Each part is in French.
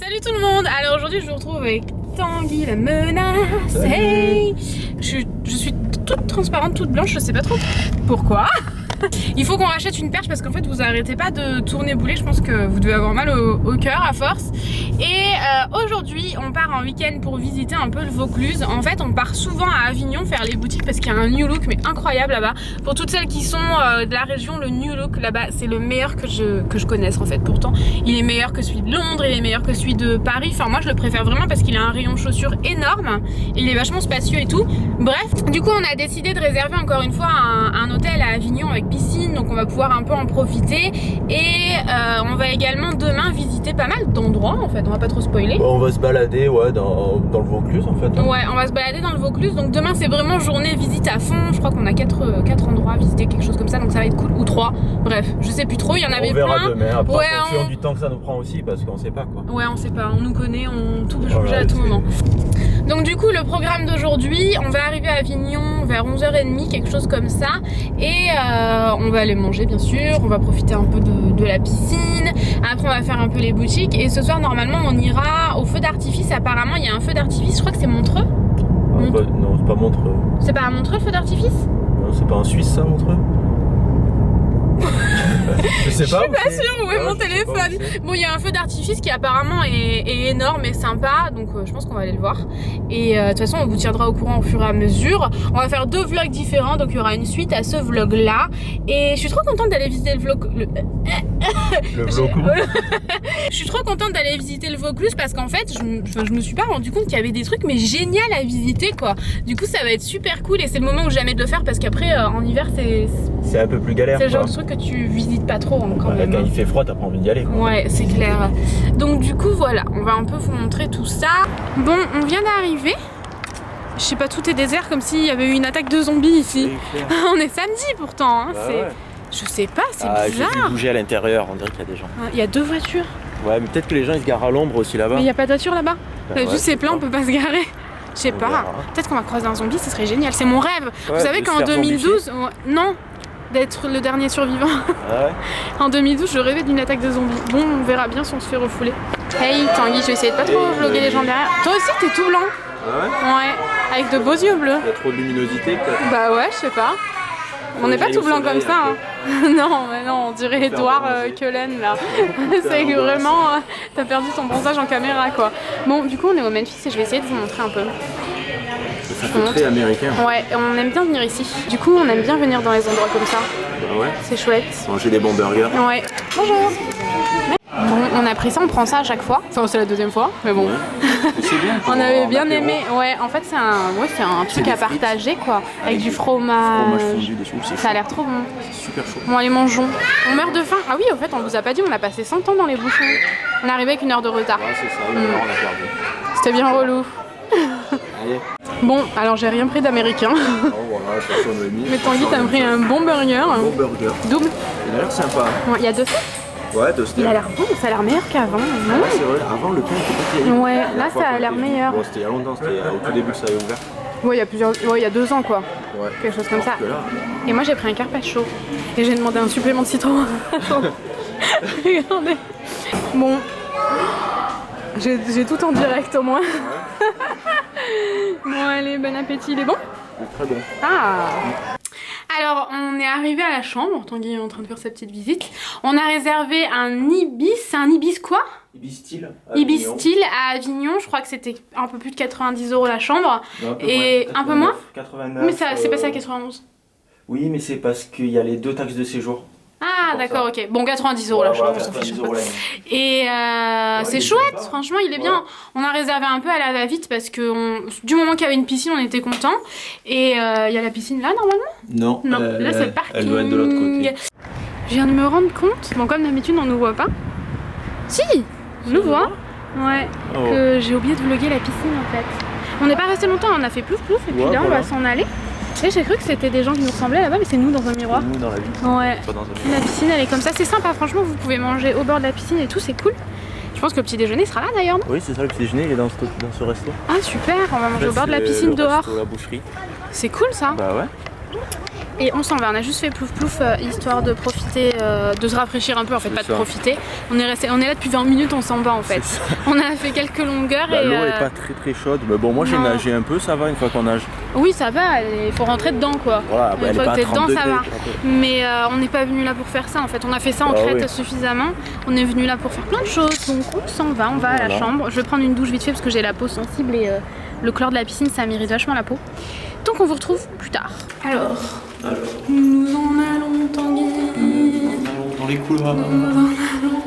Salut tout le monde. Alors aujourd'hui je vous retrouve avec Tanguy la menace. Hey, je suis toute transparente, toute blanche, je sais pas trop pourquoi. Il faut qu'on rachète une perche parce qu'en fait vous arrêtez pas de tourner boulet. Je pense que vous devez avoir mal au cœur à force. Et aujourd'hui on part en week-end pour visiter un peu le Vaucluse. En fait on part souvent à Avignon faire les boutiques parce qu'il y a un New Look mais incroyable là-bas. Pour toutes celles qui sont de la région, le New Look là-bas c'est le meilleur que je connaisse en fait. Pourtant il est meilleur que celui de Londres, il est meilleur que celui de Paris. Enfin moi je le préfère vraiment parce qu'il a un rayon chaussures énorme. Il est vachement spacieux et tout. Bref, du coup on a décidé de réserver encore une fois un hôtel à Avignon avec piscine, donc on va pouvoir un peu en profiter. Et on va également demain visiter pas mal d'endroits en fait, on va pas trop spoiler. On va se balader ouais, dans le Vaucluse en fait. Ouais, on va se balader dans le Vaucluse, donc demain c'est vraiment journée visite à fond. Je crois qu'on a 4 endroits à visiter, quelque chose comme ça, donc ça va être cool, ou 3, bref, je sais plus trop, il y en avait plein. On verra demain, après ouais, en fonction du temps que ça nous prend aussi, parce qu'on sait pas quoi. Ouais, on sait pas, on nous connaît, tout peut changer à tout moment. Donc du coup le programme d'aujourd'hui, on va arriver à Avignon vers 11h30, quelque chose comme ça. Et on va aller manger bien sûr, on va profiter un peu de la piscine. Après on va faire un peu les boutiques. Et ce soir normalement on ira au feu d'artifice. Apparemment il y a un feu d'artifice, je crois que c'est Montreux. Non, c'est pas Montreux. C'est pas à Montreux le feu d'artifice? Non, c'est pas en Suisse ça, Montreux? Je sais pas. Je suis pas sûre où est mon téléphone. Bon, il y a un feu d'artifice qui apparemment est énorme et sympa, donc je pense qu'on va aller le voir. Et de toute façon, on vous tiendra au courant au fur et à mesure. On va faire 2 vlogs différents, donc il y aura une suite à ce vlog là. Et je suis trop contente d'aller visiter le vlog. Je suis trop contente d'aller visiter le Vaucluse parce qu'en fait, je me suis pas rendu compte qu'il y avait des trucs mais génial à visiter quoi. Du coup, ça va être super cool et c'est le moment où jamais de le faire parce qu'après en hiver c'est un peu plus galère. C'est le genre de truc que tu visites pas trop hein, quand même. Quand il fait froid, t'as pas envie d'y aller quoi. Ouais, c'est clair. Donc du coup, voilà, on va un peu vous montrer tout ça. Bon, on vient d'arriver. Je sais pas, tout est désert comme s'il y avait eu une attaque de zombies ici. On est samedi pourtant. Hein, ouais. Je sais pas, c'est bizarre. J'ai vu bouger à l'intérieur, on dirait qu'il y a des gens. Il y a 2 voitures. Ouais, mais peut-être que les gens ils se garent à l'ombre aussi là-bas. Mais il y a pas de voiture là-bas. Ouais, vu c'est plein, on peut pas se garer. Je sais pas. Peut-être qu'on va croiser un zombie, ce serait génial. C'est mon rêve. Ouais, vous savez qu'en 2012, non, d'être le dernier survivant. Ah ouais. En 2012, je rêvais d'une attaque de zombies. Bon, on verra bien si on se fait refouler. Hey Tanguy, je vais essayer de pas trop vlogger les gens derrière. Toi aussi, t'es tout blanc. Ah ouais. Ouais, avec de beaux yeux bleus. Il y a trop de luminosité peut-être. Bah ouais, je sais pas. On n'est pas tout blanc comme ça. Hein. Non, mais non, on dirait Edouard Cullen là. C'est que vraiment, t'as perdu ton bronzage en caméra quoi. Bon, du coup, on est au Memphis et je vais essayer de vous montrer un peu. Ça fait très américain. Ouais, on aime bien venir ici. Du coup, on aime bien venir dans les endroits comme ça. Bah ouais. C'est chouette. Manger des bons burgers. Ouais. Bonjour. Bon, on a pris ça, on prend ça à chaque fois. Enfin, c'est la 2e fois, mais bon. Ouais. C'est bien. On avait bien aimé. Ouais, en fait, c'est un truc à partager quoi. Avec du fromage. Fromage fondu dessus. Ça a l'air trop bon. C'est super chaud. Bon, allez, mangeons. On meurt de faim. Ah oui, au fait, on vous a pas dit, on a passé 100 ans dans les bouchons. On est arrivé avec 1 heure de retard. Ouais, c'est ça, 1 heure, on a perdu. C'était bien relou. Allez. Bon, alors j'ai rien pris d'américain. Oh voilà, ça sonne le mi. Mais Tanguy, t'as pris un bon burger. Un bon burger. Double. Il a l'air sympa. Ouais, il y a 2 steaks. Ouais, 2 steaks. Il a l'air bon, ça a l'air meilleur qu'avant. Ouais, c'est vrai, avant le pain était pas terrible. Ouais, là ça a l'air meilleur. Bon, c'était il y a longtemps, c'était au tout début que ça avait ouvert. Ouais, il y a 2 ans quoi. Ouais. Quelque chose comme ça. Là... Et moi j'ai pris un carpaccio. Et j'ai demandé un supplément de citron. Regardez. Bon. J'ai tout en direct au moins. Ouais. Bon allez, bon appétit, il est bon? Très bon. Ah. Alors on est arrivé à la chambre, Tanguy est en train de faire sa petite visite. On a réservé un Ibis, c'est un Ibis quoi? Ibis Style. Ibis Style à Avignon, je crois que c'était un peu plus de 90 € la chambre. Non, et un peu moins? 89. Mais ça c'est passé à 91. Oui, mais c'est parce qu'il y a les 2 taxes de séjour. Ah d'accord, ok. Bon, 90 € la chambre, on s'en fiche pas. Et c'est chouette, franchement, il est bien. On a réservé un peu à la va-vite parce que du moment qu'il y avait une piscine, on était content. Et il y a la piscine là, normalement? Non. Non, là c'est le parking. Elle doit être de l'autre côté. Je viens de me rendre compte, bon comme d'habitude on nous voit pas. Si, on nous voit. Ouais, que j'ai oublié de vlogger la piscine en fait. On n'est pas resté longtemps, on a fait plouf plouf et puis là on va s'en aller. Et j'ai cru que c'était des gens qui nous ressemblaient là-bas, mais c'est nous dans un miroir. Nous dans la vie. Ouais. Pas dans un miroir. La piscine elle est comme ça, c'est sympa, franchement vous pouvez manger au bord de la piscine et tout, c'est cool. Je pense que le petit déjeuner sera là d'ailleurs, non? Oui, c'est ça, le petit déjeuner il est dans ce resto. Ah super, on va manger au bord de la piscine dehors. La boucherie. C'est cool ça. Bah ouais. Et on s'en va, on a juste fait plouf plouf histoire de profiter, de se rafraîchir un peu en fait, pas de profiter. On est là depuis 20 minutes, on s'en va en fait. On a fait quelques longueurs et... L'eau est pas très chaude, mais bon moi j'ai nagé un peu, ça va une fois qu'on nage. Oui ça va, il faut rentrer dedans quoi. Voilà, une fois que t'es dedans ça va. Mais on n'est pas venu là pour faire ça en fait, on a fait ça en Crète suffisamment. On est venu là pour faire plein de choses, donc on s'en va, on va à la chambre. Je vais prendre une douche vite fait parce que j'ai la peau sensible et le chlore de la piscine ça m'irrite vachement la peau. Donc on vous retrouve plus tard. Alors. Nous en allons Tanguy. Dans les couloirs.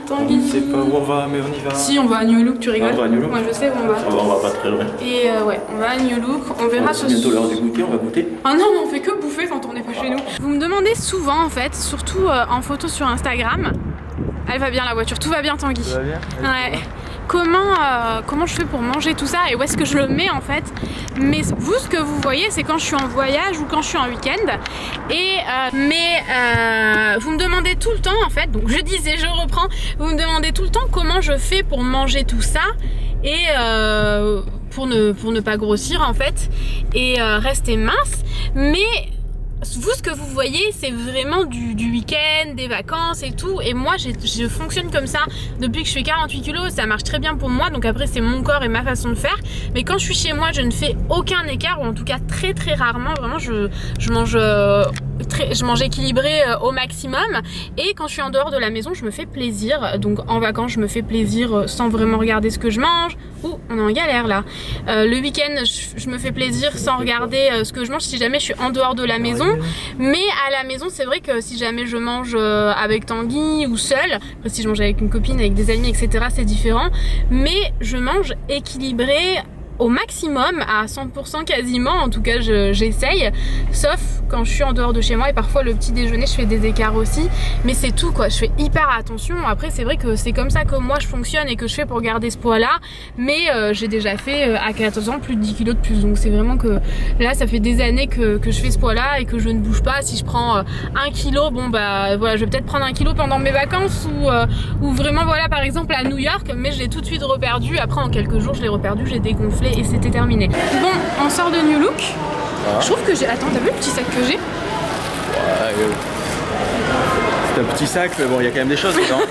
Tanguy. On sait pas où on va, mais on y va. Si, on va à New Look, tu rigoles? On va à New Look. Moi je sais où on va. On va pas très loin. Et ouais, on va à New Look. On verra C'est bientôt l'heure du goûter, on va goûter. Ah non, mais on fait que bouffer quand on n'est pas chez nous. Vous me demandez souvent en fait, surtout en photo sur Instagram. Elle va bien la voiture, tout va bien Tanguy. Ça va bien? Ouais. Comment je fais pour manger tout ça et où est-ce que je le mets en fait. Mais vous ce que vous voyez c'est quand je suis en voyage ou quand je suis en week-end et vous me demandez tout le temps en fait, donc je disais je reprends, vous me demandez tout le temps comment je fais pour manger tout ça et pour ne pas grossir en fait et rester mince. Mais vous ce que vous voyez c'est vraiment du week-end, des vacances et tout, et moi je fonctionne comme ça depuis que je fais 48 kilos, ça marche très bien pour moi, donc après c'est mon corps et ma façon de faire. Mais quand je suis chez moi je ne fais aucun écart, ou en tout cas très rarement, vraiment je mange équilibré au maximum. Et quand je suis en dehors de la maison je me fais plaisir, donc en vacances je me fais plaisir sans vraiment regarder ce que je mange. Ouh, on est en galère là. Le week-end je me fais plaisir sans regarder ce que je mange si jamais je suis en dehors de la maison. Mais à la maison c'est vrai que si jamais je mange avec Tanguy ou seule, après si je mange avec une copine, avec des amis etc c'est différent, mais je mange équilibré au maximum, à 100% quasiment, en tout cas j'essaye, sauf quand je suis en dehors de chez moi, et parfois le petit déjeuner je fais des écarts aussi, mais c'est tout quoi, je fais hyper attention. Après c'est vrai que c'est comme ça que moi je fonctionne et que je fais pour garder ce poids là, mais j'ai déjà fait à 14 ans plus de 10 kilos de plus, donc c'est vraiment que là ça fait des années que je fais ce poids là et que je ne bouge pas. Si je prends 1 kilo, bon bah voilà, je vais peut-être prendre 1 kilo pendant mes vacances ou vraiment voilà par exemple à New York, mais je l'ai tout de suite reperdu, après en quelques jours je l'ai reperdu, j'ai dégonflé et c'était terminé. Bon, on sort de New Look. Je trouve que j'ai... Attends, t'as vu le petit sac que j'ai? C'est un petit sac, mais bon, il y a quand même des choses dedans.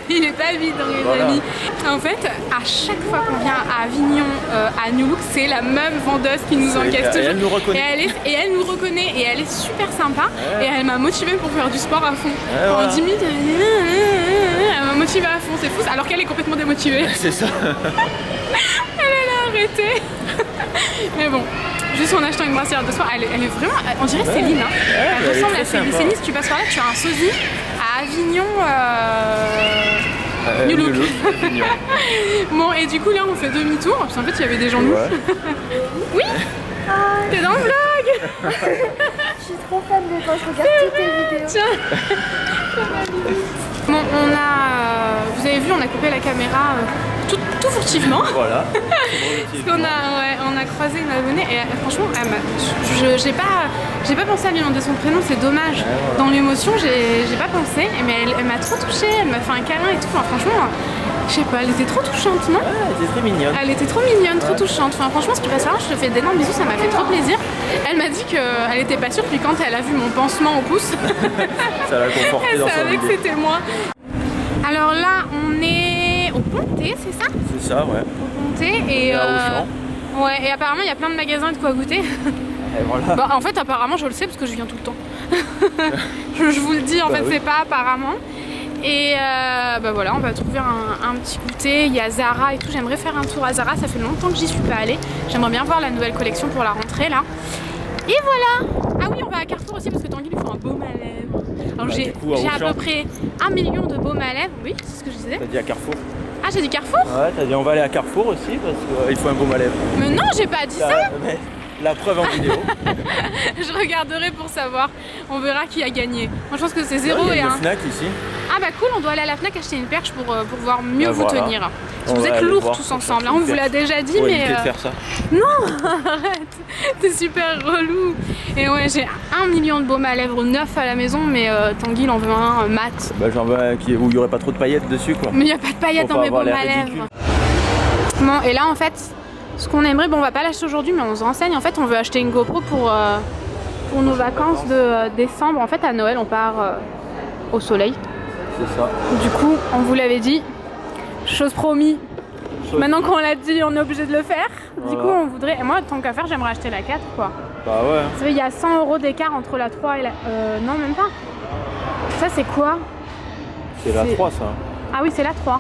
Il est pas vide, les amis. En fait, à chaque fois qu'on vient à Avignon, à New Look, c'est la même vendeuse qui nous encaisse toujours. Et elle nous reconnaît. Et elle nous reconnaît et elle est super sympa. Et elle m'a motivée pour faire du sport à fond. En 10 minutes, elle m'a motivée à fond, c'est fou. Alors qu'elle est complètement démotivée. C'est ça. Arrêtez. Mais bon, juste en achetant une brassière de sport, elle est vraiment, on dirait Céline hein. Elle ressemble à Céline. Céline, si tu passes par là, tu as un sosie à Avignon New Look. Bon, et du coup là on fait demi-tour parce qu'en fait il y avait des gens louches. Oui. T'es dans le vlog. Je suis trop fan de quand je regarde toutes tes vidéos. Tiens. Bon, vous avez vu, on a coupé la caméra tout furtivement. Voilà. Parce qu'on on a croisé une abonnée et franchement, j'ai pas pensé à lui demander son prénom, c'est dommage. Dans l'émotion, j'ai pas pensé, mais elle m'a trop touchée, elle m'a fait un câlin et tout. Enfin, franchement, je sais pas, elle était trop touchante, non? Elle était très mignonne. Elle était trop mignonne, trop touchante. Enfin, franchement, si tu passes par là, je te fais d'énormes bisous, ça m'a fait trop plaisir. Elle m'a dit qu'elle était pas sûre, puis quand elle a vu mon pansement au pouce, ça l'a conforté dans son idée. Elle savait que c'était moi. Alors là, on est au Pontet, c'est ça? C'est ça, ouais. Au Pontet et ouais, et apparemment il y a plein de magasins et de quoi goûter. Et voilà. Bah, en fait, apparemment, je le sais parce que je viens tout le temps. je vous le dis, en fait, oui. c'est pas apparemment. Et bah voilà, on va trouver un petit goûter. Il y a Zara et tout. J'aimerais faire un tour à Zara. Ça fait longtemps que j'y suis pas allée. J'aimerais bien voir la nouvelle collection pour la rentrée là. Et voilà. Ah oui, on va à Carrefour aussi parce que Tanguy lui faut un baume à lèvres. Alors j'ai à peu près 1 million de baumes à lèvres. Oui, c'est ce que je disais. T'as dit à Carrefour. Ah, j'ai dit Carrefour? Ouais, t'as dit on va aller à Carrefour aussi parce qu'il faut un baume à lèvres. Mais non, j'ai pas dit ça. Mais la preuve en vidéo. Je regarderai pour savoir. On verra qui a gagné. Moi je pense que c'est 0 et 1. Il y a une 1. Fnac ici. Ah bah cool, on doit aller à la Fnac acheter une perche pour pouvoir mieux vous voilà. tenir. Vous êtes lourds tous ensemble, on vous l'a déjà dit, mais... éviter de faire ça. Non, arrête, t'es super relou. Et ouais, j'ai 1 million de baumes à lèvres neufs à la maison, mais Tanguy il en veut un mat. Bah j'en veux un où il n'y aurait pas trop de paillettes dessus quoi. Mais il n'y a pas de paillettes dans mes baumes à lèvres. Bon, et là en fait, ce qu'on aimerait, bon on va pas l'acheter aujourd'hui, mais on se renseigne. En fait, on veut acheter une GoPro pour pour nos vacances de décembre. En fait, à Noël, on part au soleil. C'est ça. Du coup, on vous l'avait dit, chose promis. Maintenant qu'on l'a dit, on est obligé de le faire. Du coup, on voudrait... Et moi, tant qu'à faire, j'aimerais acheter la 4, quoi. Bah ouais. Vous savez, il y a 100 € d'écart entre la 3 et la... non, même pas. Ça, c'est quoi? C'est la 3, ça. Ah oui, c'est la 3.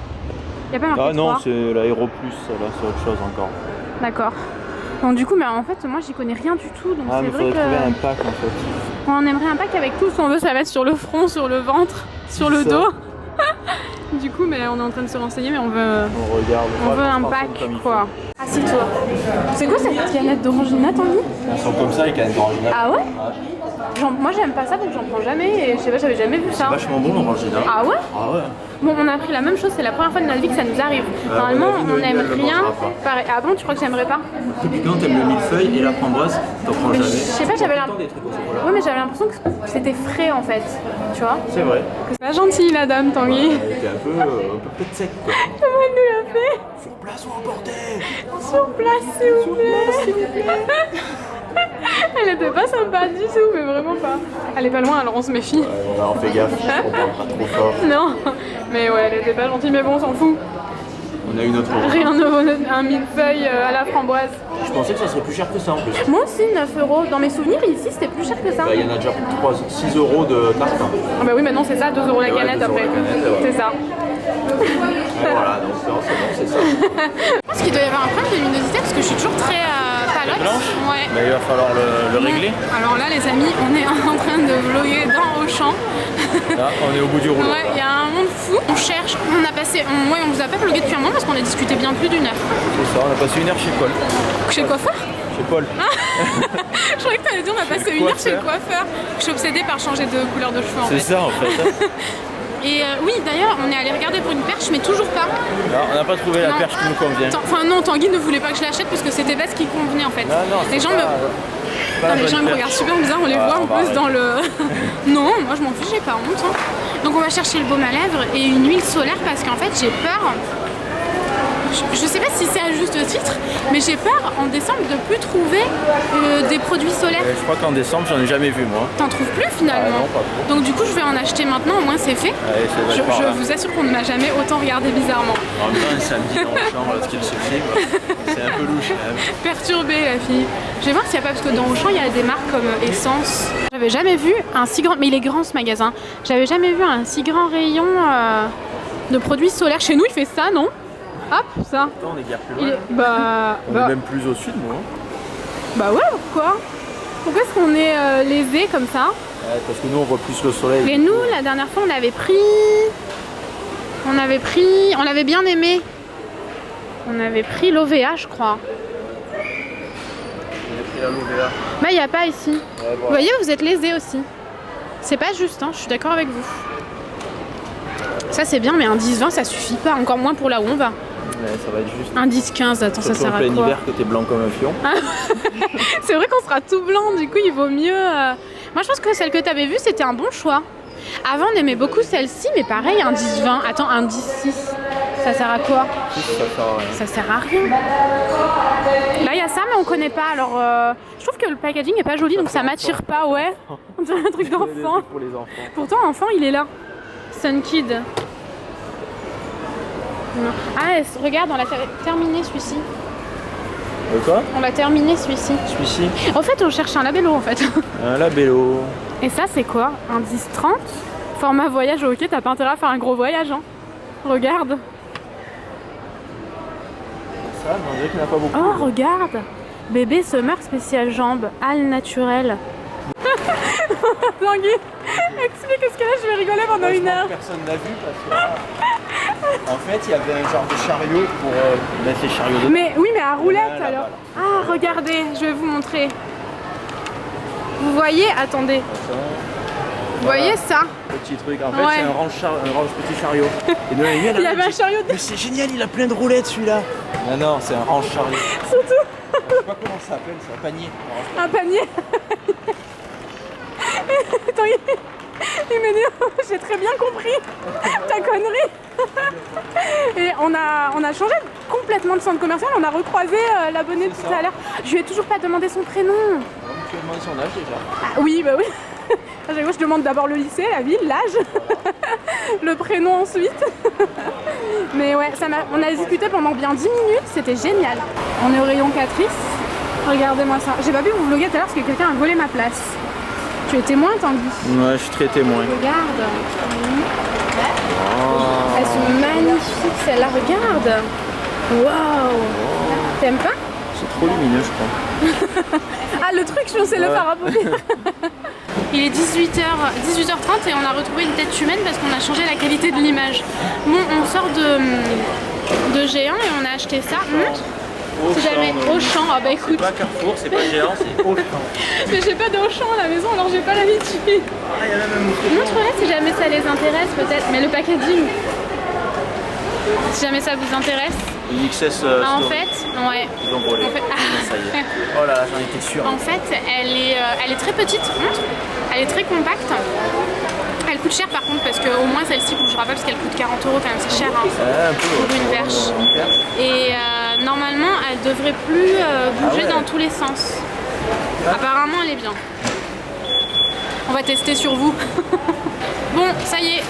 Il n'y a pas marqué 3. Ah non, c'est la Hero Plus, là, c'est autre chose encore. D'accord. Donc du coup, mais en fait, moi, j'y connais rien du tout. Donc Ah, mais c'est vrai faudrait que... trouver un pack, en fait. On aimerait un pack avec tout. Si on veut, ça va être sur le front, sur le ventre, sur le dos. Du coup, mais on est en train de se renseigner, mais on veut... On regarde. On veut un pack, quoi. Assieds-toi. C'est quoi cette canette d'orangina, Tanguy? Elles sont comme ça, les canettes d'orangina. Ah ouais? Moi j'aime pas ça donc j'en prends jamais et je sais pas, j'avais jamais vu ça. C'est vachement bon l'orangina. Ah ouais? Ah ouais. Bon, on a pris la même chose, c'est la première fois de notre vie que ça nous arrive. Normalement on n'aime rien. Pareil. Ah bon, tu crois que j'aimerais pas? Et puis quand t'aimes le millefeuille et la framboise, t'en prends jamais. Je sais pas, j'avais l'impression. Oui, mais j'avais l'impression que c'était frais en fait, tu vois. C'est vrai. C'est pas gentil la dame, Tanguy. Elle était un peu peut-être sec quoi. Comment elle nous l'a fait? Sur place ou emporté? Sur place, s'il vous plaît. Elle était pas sympa du tout, mais vraiment pas. Elle est pas loin, alors on se méfie. On fait gaffe, on parle pas trop fort. Non, mais ouais, elle était pas gentille, mais bon, on s'en fout. On a une autre. Rien de vaut un millefeuille à la framboise. Je pensais que ça serait plus cher que ça en plus. Moi aussi, 9 €. Dans mes souvenirs, ici, c'était plus cher que ça. Bah, il y en a déjà pour 6 € de carte. Ah bah oui, maintenant c'est ça, 2 € la Ouais, canette 2 € après. la canette, ouais. C'est ça. Voilà, donc c'est bon, c'est ça. Je pense qu'il doit y avoir un problème de luminosité parce que je suis toujours très palote. Blanche. Ouais. Mais il va falloir le régler. Alors là, les amis, on est en train de vlogger dans Auchan. Là, on est au bout du rouleau. Ouais, il y a un monde fou. On cherche, on a passé. Ouais, on vous a pas vlogué depuis un moment parce qu'on a discuté bien plus d'1 heure. C'est ça, on a passé 1 heure chez Paul. Chez le coiffeur? Chez Paul. Je croyais que t'allais dire on a passé 1 heure chez le coiffeur. Je suis obsédée par changer de couleur de cheveux en fait. C'est ça en fait. Et oui, d'ailleurs, on est allé regarder pour une perche, mais toujours pas. Non, on n'a pas trouvé la perche qui nous convient. Enfin non, Tanguy ne voulait pas que je l'achète parce que c'était pas ce qui convenait en fait. Non, les gens les gens me regardent super bizarre, on les voit en plus dans le... Non, moi je m'en fiche, j'ai pas honte. Hein. Donc on va chercher le baume à lèvres et une huile solaire parce qu'en fait j'ai peur... Je sais pas si c'est à juste titre, mais j'ai peur en décembre de plus trouver des produits solaires. Je crois qu'en décembre j'en ai jamais vu moi. T'en trouves plus finalement? Non, pas trop. Donc du coup je vais en acheter maintenant, au moins c'est fait. Allez, je vous assure qu'on ne m'a jamais autant regardé bizarrement. En même temps, un samedi dans le champ, lorsqu'il se filme, c'est un peu louche quand même. Perturbée la fille. Je vais voir s'il n'y a pas, parce que dans Auchan il y a des marques comme Essence. J'avais jamais vu un si grand, mais il est grand ce magasin. J'avais jamais vu un si grand rayon de produits solaires. Chez nous il fait ça, non? Hop, ça. On est guère plus loin. On est même plus au sud, moi. Bah ouais, pourquoi? Pourquoi est-ce qu'on est lésés comme ça? Parce que nous on voit plus le soleil. Et nous, la dernière fois, on l'avait pris, on l'avait bien aimé. On avait pris l'OVA, je crois. J'ai pris la l'OVA. Bah, il n'y a pas ici. Ouais, voilà. Vous voyez, vous êtes lésés aussi. C'est pas juste, hein, je suis d'accord avec vous. Ça, c'est bien, mais un 10-20, ça suffit pas. Encore moins pour là où on va. Ouais, ça va être juste. Un 10-15, attends, ça sert à en plein quoi? hiver que t'es blanc comme un fion. C'est vrai qu'on sera tout blanc, du coup, il vaut mieux... Moi, je pense que celle que t'avais vue, c'était un bon choix. Avant, on aimait beaucoup celle-ci, mais pareil, un 10-20. Attends, un 10-6, ça sert à quoi? Ça sert à rien. Ça sert à rien. Là, il y a ça, mais on connaît pas. Alors, je trouve que le packaging est pas joli, donc ça m'attire pas, ouais. On dirait un truc d'enfant. Pour les enfants. Pourtant, enfant, il est là. Sunkid. Ah, regarde, on l'a terminé celui-ci. Quoi? On l'a terminé celui-ci. Celui-ci? En fait, on cherche un labello en fait. Un labello. Et ça, c'est quoi? Un 10-30? Format voyage, ok, t'as pas intérêt à faire un gros voyage, hein. Regarde. Ça, on dirait qu'il n'y en a pas beaucoup. Oh, regarde. Bébé summer spécial jambes, al naturel. Tanguy, explique parce que là je vais rigoler pendant 1 heure. Personne n'a vu parce que en fait il y avait un genre de chariot pour mettre les chariots dedans. Mais oui, mais à roulette Là, alors. là. Ah, regardez, je vais vous montrer. Vous voyez, attendez. Vous voyez ça? Petit truc, en fait Ouais. c'est un range petit chariot. Et de il Il y avait un chariot Mais c'est génial, il a plein de roulettes celui-là. Non, c'est un range chariot. surtout. Je sais pas comment ça s'appelle, c'est un panier. Un panier. Attends, il m'a dit, j'ai très bien compris ta connerie. Et on a changé complètement de centre commercial, on a recroisé l'abonné tout à l'heure. Je lui ai toujours pas demandé son prénom. Tu as demandé son âge déjà. Ah, oui, bah oui. À chaque fois, je demande d'abord le lycée, la ville, l'âge, le prénom ensuite. Mais ouais, on a discuté pendant bien 10 minutes, c'était génial. On est au rayon Catrice. Regardez-moi ça. J'ai pas pu vous vlogger tout à l'heure parce que quelqu'un a volé ma place. Tu es témoin, Tanguy? Ouais, je suis très témoin. Regarde. Oh. Elles sont magnifiques, celles-là, regarde. Waouh. T'aimes pas? C'est trop lumineux, je crois. Ah, le truc, je pensais le faire à Il est 18h30 et on a retrouvé une tête humaine parce qu'on a changé la qualité de l'image. Bon, on sort de Géant et on a acheté ça. Si jamais Auchan, ah bah écoute. C'est pas Carrefour, c'est pas Géant, c'est Auchan. Mais j'ai pas d'Auchan à la maison alors j'ai pas l'habitude. Ah, il y a même un Montre-les si jamais ça les intéresse peut-être, mais le packaging. Si jamais ça vous intéresse. Une XS en fait, ouais. Ils ont volé. En fait, ça y est. Oh là là, j'en étais sûr. En fait, elle est très petite, montre. Elle est très compacte. Elle coûte cher par contre parce qu'au moins celle-ci bougera pas parce qu'elle coûte 40 € quand même, c'est cher hein, pour une perche. Et normalement elle devrait plus bouger dans tous les sens. Apparemment elle est bien. On va tester sur vous. Bon, ça y est,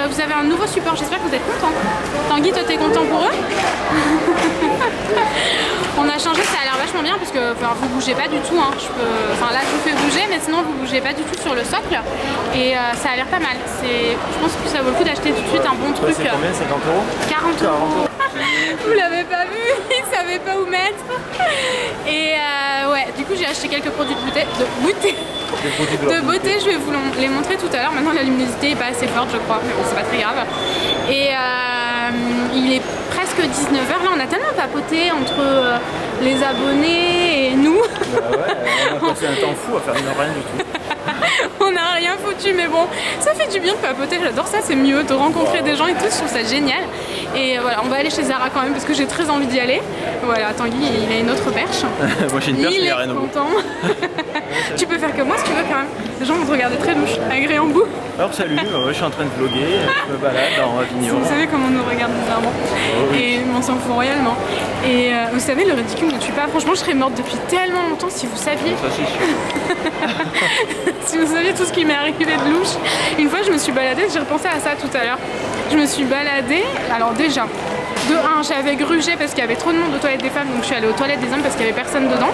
vous avez un nouveau support, j'espère que vous êtes contents. Tanguy, toi t'es content pour eux? On a changé, ça a l'air vachement bien parce que vous bougez pas du tout. Hein. Enfin là je vous fais bouger mais sinon vous bougez pas du tout sur le socle. Et ça a l'air pas mal. Je pense que ça vaut le coup d'acheter tout de suite un bon truc. C'est combien? 50 €? 40 €. Vous l'avez pas vu, il savait pas où mettre. Et ouais, du coup j'ai acheté quelques produits de beauté. De beauté, je vais vous les montrer tout à l'heure. Maintenant la luminosité est pas assez forte je crois, mais bon c'est pas très grave. Et il est presque 19h, là on a tellement papoté entre les abonnés et nous. Bah ouais, on a passé un temps fou à faire rien du tout. On n'a rien foutu mais bon, ça fait du bien de papoter, j'adore ça, c'est mieux de rencontrer des gens et tout, je trouve ça génial. Et voilà, on va aller chez Zara quand même parce que j'ai très envie d'y aller. Voilà, Tanguy il a une autre perche. Moi j'ai une perche, il est content. Tu peux faire comme moi si tu veux quand même. Les gens vont te regarder très louche, agré en bout. Alors salut, je suis en train de vlogger, je me balade dans Avignon. Vous savez comment on nous regarde bizarrement. Et on s'en fout royalement. Et vous savez, le ridicule ne tue pas. Franchement, je serais morte depuis tellement longtemps si vous saviez. Ça c'est sûr. Si vous saviez tout ce qui m'est arrivé de louche. Une fois, je me suis baladée, j'ai repensé à ça tout à l'heure. Je me suis baladée, alors déjà, de 1, j'avais grugé parce qu'il y avait trop de monde aux toilettes des femmes, donc je suis allée aux toilettes des hommes parce qu'il n'y avait personne dedans.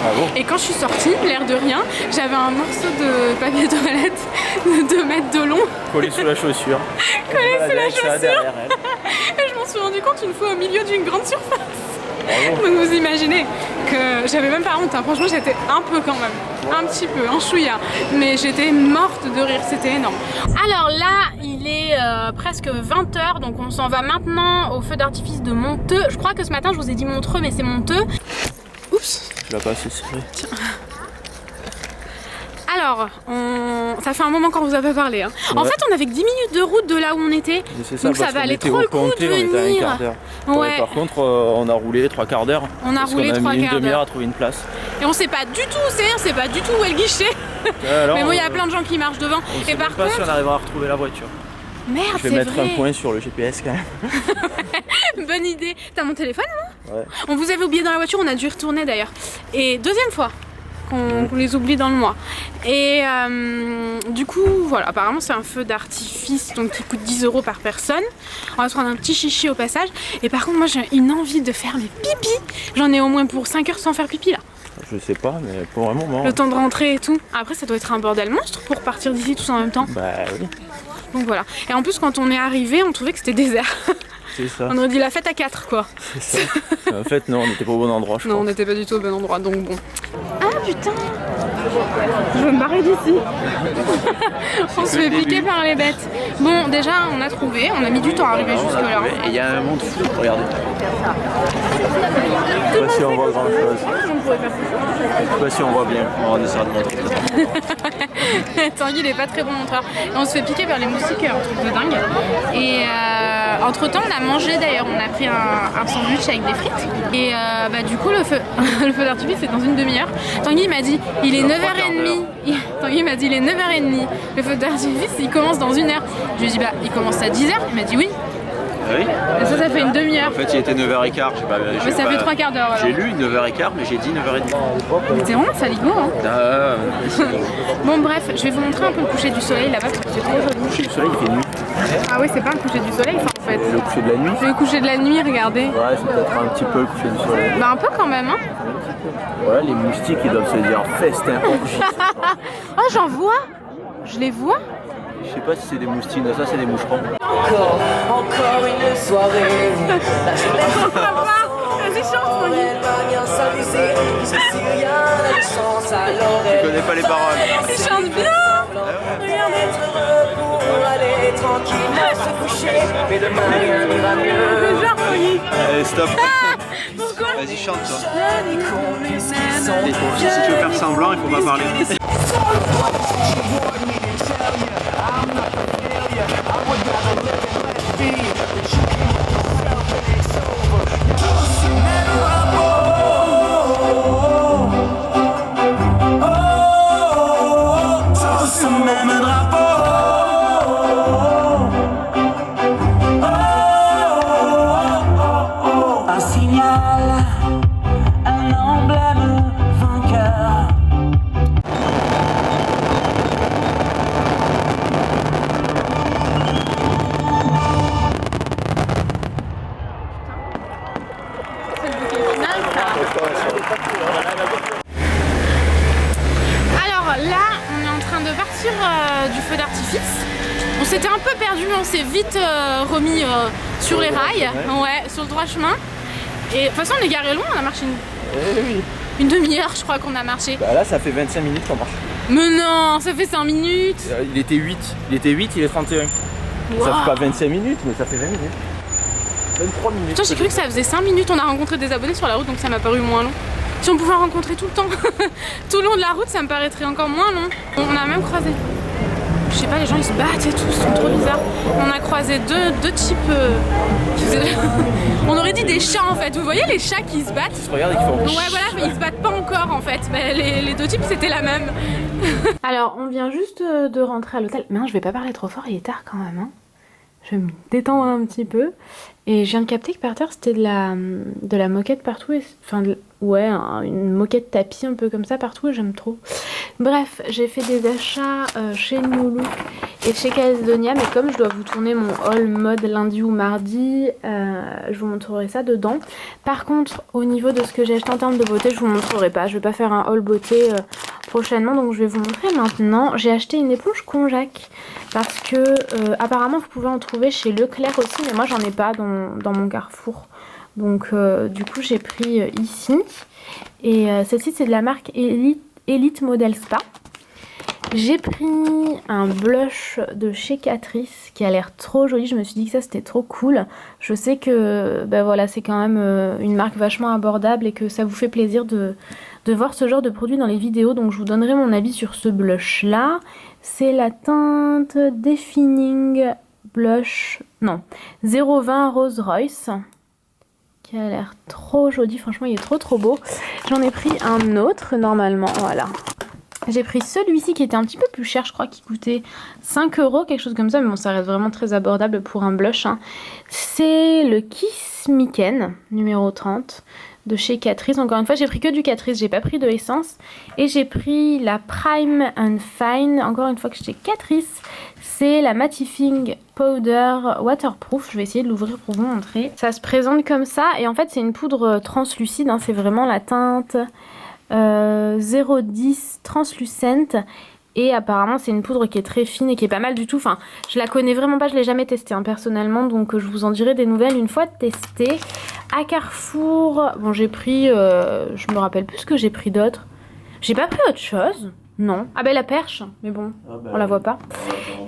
Ah bon? Et quand je suis sortie, l'air de rien, j'avais un morceau de papier toilette de 2 mètres de long. Collé sous la chaussure. Collé sous la chaussure. Et je m'en suis rendu compte une fois au milieu d'une grande surface. Bravo. Donc vous imaginez que j'avais même pas honte, hein. Franchement j'étais un peu quand même, un petit peu, un chouïa, mais j'étais morte de rire, c'était énorme. Alors là il est presque 20 h, donc on s'en va maintenant au feu d'artifice de Monteux. Je crois que ce matin je vous ai dit Montreux mais c'est Monteux. Oups. Je l'ai pas assez serré. Alors, ça fait un moment qu'on vous a pas parlé. Hein. Ouais. En fait, on avait que 10 minutes de route de là où on était. Donc ça valait trop le coup de venir. Ouais. Par contre, on a roulé 3/4 d'heure. On a roulé 3/4 d'heure. On a mis une demi-heure à trouver une place. Et on sait pas du tout où c'est, on sait pas du tout où est le guichet. Alors, mais bon, il y a plein de gens qui marchent devant. Et par contre, si on arrivera à retrouver la voiture. Merde, je vais mettre un point sur le GPS quand même. Bonne idée. T'as mon téléphone, non? Ouais. On vous avait oublié dans la voiture, on a dû y retourner d'ailleurs. Et deuxième fois qu'on les oublie dans le mois. Et du coup, voilà, apparemment c'est un feu d'artifice donc qui coûte 10 € par personne. On va se prendre un petit chichi au passage. Et par contre, moi j'ai une envie de faire mes pipis. J'en ai au moins pour 5 heures sans faire pipi là. Je sais pas, mais pour un moment. Le temps de rentrer et tout. Après, ça doit être un bordel monstre pour partir d'ici tous en même temps. Bah oui. Donc voilà. Et en plus, quand on est arrivé, on trouvait que c'était désert. C'est ça. On aurait dit la fête à 4 quoi. C'est ça. En fait, non, on n'était pas au bon endroit, je crois. Non, on n'était pas du tout au bon endroit, donc bon. Ah putain! Je veux me barrer d'ici. On se fait piquer par les bêtes. Bon, déjà, on a trouvé, on a mis du temps à arriver jusque là. Et il y a un monde fou, regardez. Je sais pas si on voit grand chose. Je sais pas si on voit bien. On essaiera de montrer. Tanguy, il est pas très bon montreur. Et on se fait piquer par les moustiques, un truc de dingue. Et entre temps, on a mangé d'ailleurs, on a pris un sandwich avec des frites. Et bah, du coup, le feu d'artifice, c'est dans une demi-heure. Tanguy m'a dit, il est 9h30. Tanguy m'a dit, il est 9h30. Le feu d'artifice, il commence dans 1 heure. Je lui ai dit, bah, il commence à 10h. Il m'a dit oui. oui. Et ça fait une demi-heure. En fait, il était 9h15. Mais ça fait 3 quarts d'heure. J'ai lu 9h15, mais j'ai dit 9h30. C'est vraiment saligo, hein. Bon, bref, je vais vous montrer un peu le coucher du soleil là-bas parce que c'est trop joli. Le coucher du soleil, il fait nuit. Ah oui, c'est pas le coucher du soleil, ça en fait. Le coucher de la nuit. Le coucher de la nuit, regardez. Ouais, c'est peut-être un petit peu le coucher du soleil. Bah, un peu quand même, hein. Voilà, les moustiques, ils doivent se dire festin orgie. Oh, j'en vois. Je les vois. Je sais pas si c'est des moustiques, ça c'est des moucherons. Encore une soirée. Vas-y, chante, Je connais pas les paroles. il chante bien. Regardez. Allez, stop. Pourquoi? Vas-y, chante toi. Si tu veux faire semblant, il faut pas parler. Un signal, un emblème vainqueur. Alors là, on est en train de partir du feu d'artifice. On s'était un peu perdu, mais on s'est vite remis sur les rails, ouais, sur le droit chemin. Et de toute façon, on est garé loin, on a marché une demi-heure, je crois qu'on a marché. Bah là, ça fait 25 minutes qu'on marche. Mais non, ça fait 5 minutes. Il était 8, il est 31. Wow. Ça fait pas 25 minutes, mais ça fait 20 minutes. 23 minutes. Putain, j'ai cru que ça faisait 5 minutes, on a rencontré des abonnés sur la route, donc ça m'a paru moins long. Si on pouvait en rencontrer tout le temps, tout le long de la route, ça me paraîtrait encore moins long. On a même croisé, je sais pas, les gens ils se battent et tout, c'est trop bizarre. On a croisé deux types qui faisaient... On aurait dit des chats en fait, vous voyez les chats qui se battent? Regarde, ils font. Ouais voilà, mais ils se battent pas encore en fait, mais les deux types c'était la même. Alors on vient juste de rentrer à l'hôtel, mais non, je vais pas parler trop fort, il est tard quand même, hein. Je vais me détendre un petit peu. Et je viens de capter que par terre c'était de la moquette partout. Enfin, ouais, une moquette tapis un peu comme ça partout et j'aime trop. Bref, j'ai fait des achats chez New Look et chez Calzedonia. Mais comme je dois vous tourner mon haul mode lundi ou mardi, je vous montrerai ça dedans. Par contre, au niveau de ce que j'ai acheté en termes de beauté, je vous montrerai pas. Je vais pas faire un haul beauté prochainement, donc je vais vous montrer maintenant. J'ai acheté une éponge Konjac parce que apparemment vous pouvez en trouver chez Leclerc aussi, mais moi j'en ai pas dans mon Carrefour. Donc du coup j'ai pris ici. Et celle-ci c'est de la marque Elite Model Spa. J'ai pris un blush de chez Catrice qui a l'air trop joli. Je me suis dit que ça c'était trop cool. Je sais que ben voilà, c'est quand même une marque vachement abordable et que ça vous fait plaisir de voir ce genre de produit dans les vidéos. Donc je vous donnerai mon avis sur ce blush là. C'est la teinte Defining Blush, non, 020 Rose Royce, qui a l'air trop joli, franchement il est trop beau. J'en ai pris un autre normalement, voilà. J'ai pris celui-ci qui était un petit peu plus cher, je crois qu'il coûtait 5 €, quelque chose comme ça, mais bon ça reste vraiment très abordable pour un blush, hein. C'est le Kiss Me Ken, numéro 30. De chez Catrice. Encore une fois, j'ai pris que du Catrice, j'ai pas pris de essence. Et j'ai pris la Prime and Fine, encore une fois que chez Catrice. C'est la Mattifying Powder Waterproof. Je vais essayer de l'ouvrir pour vous montrer. Ça se présente comme ça. Et en fait, c'est une poudre translucide, hein. C'est vraiment la teinte 010 Translucent. Et apparemment c'est une poudre qui est très fine et qui est pas mal du tout. Enfin, je la connais vraiment pas, je l'ai jamais testée hein, personnellement. Donc je vous en dirai des nouvelles une fois testée. À Carrefour, bon j'ai pris, je me rappelle plus ce que j'ai pris d'autre. J'ai pas pris autre chose. Non. Ah ben la perche, mais bon, on la voit pas.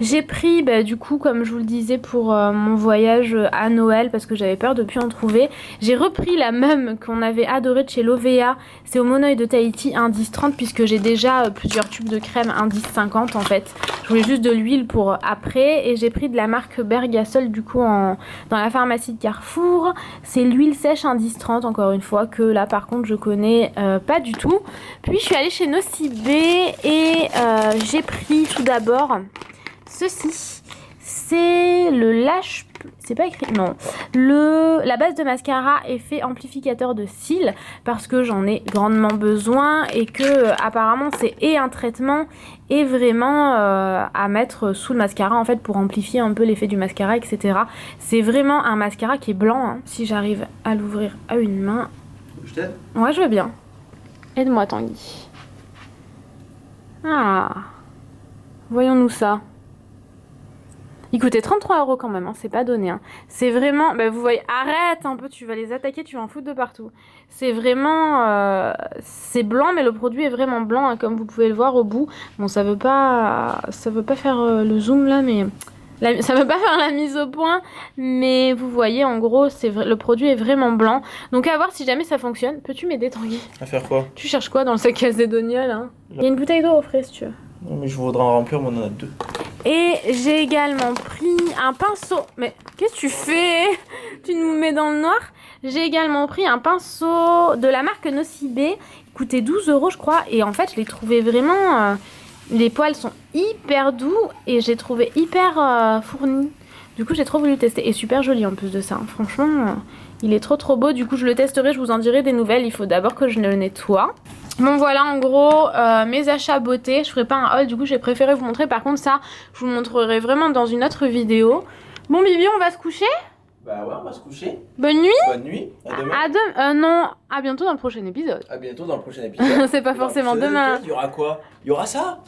J'ai pris, du coup, comme je vous le disais, pour mon voyage à Noël, parce que j'avais peur de plus en trouver. J'ai repris la même qu'on avait adorée de chez Lovea. C'est au Monoï de Tahiti, 1,10-30, puisque j'ai déjà plusieurs tubes de crème 1,10-50 en fait. Je voulais juste de l'huile pour après. Et j'ai pris de la marque Bergasol, du coup, dans la pharmacie de Carrefour. C'est l'huile sèche 1,10-30, encore une fois, que là, par contre, je connais pas du tout. Puis, je suis allée chez Nocibé. Et j'ai pris tout d'abord ceci, c'est le Lash c'est pas écrit, non. La base de mascara effet amplificateur de cils parce que j'en ai grandement besoin et que apparemment c'est et un traitement et vraiment à mettre sous le mascara en fait pour amplifier un peu l'effet du mascara, etc. C'est vraiment un mascara qui est blanc, hein, si j'arrive à l'ouvrir à une main. Je t'aide? Ouais, je veux bien. Aide-moi Tanguy. Ah, voyons-nous ça. Il coûtait 33 € quand même, hein, c'est pas donné. Hein. C'est vraiment, bah, vous voyez, arrête un peu, tu vas les attaquer, tu vas en foutre de partout. C'est vraiment, c'est blanc, mais le produit est vraiment blanc, hein, comme vous pouvez le voir au bout. Bon, ça veut pas faire le zoom là, mais ça veut pas faire la mise au point, mais vous voyez, en gros, le produit est vraiment blanc. Donc à voir si jamais ça fonctionne. Peux-tu m'aider, Tanguy? À faire quoi? Tu cherches quoi dans le sac Calzedonia là? Il y a une bouteille d'eau au frais si tu veux. Non, mais je voudrais en remplir, mais on en a 2. Et j'ai également pris un pinceau. Mais qu'est-ce que tu fais? Tu nous mets dans le noir. J'ai également pris un pinceau de la marque Nocibé. Il coûtait 12 € je crois. Et en fait je l'ai trouvé vraiment... les poils sont hyper doux et j'ai trouvé hyper fourni. Du coup j'ai trop voulu tester. Et super joli en plus de ça. Franchement il est trop beau. Du coup je le testerai, je vous en dirai des nouvelles. Il faut d'abord que je le nettoie. Bon voilà en gros mes achats beauté. Je ferai pas un haul, du coup j'ai préféré vous montrer. Par contre ça je vous montrerai vraiment dans une autre vidéo. Bon Bibi, on va se coucher? Bah ouais, on va se coucher. Bonne nuit. Bonne nuit, à demain. Non, à bientôt dans le prochain épisode. À bientôt dans le prochain épisode. C'est pas forcément demain. Il y aura quoi? Il y aura ça.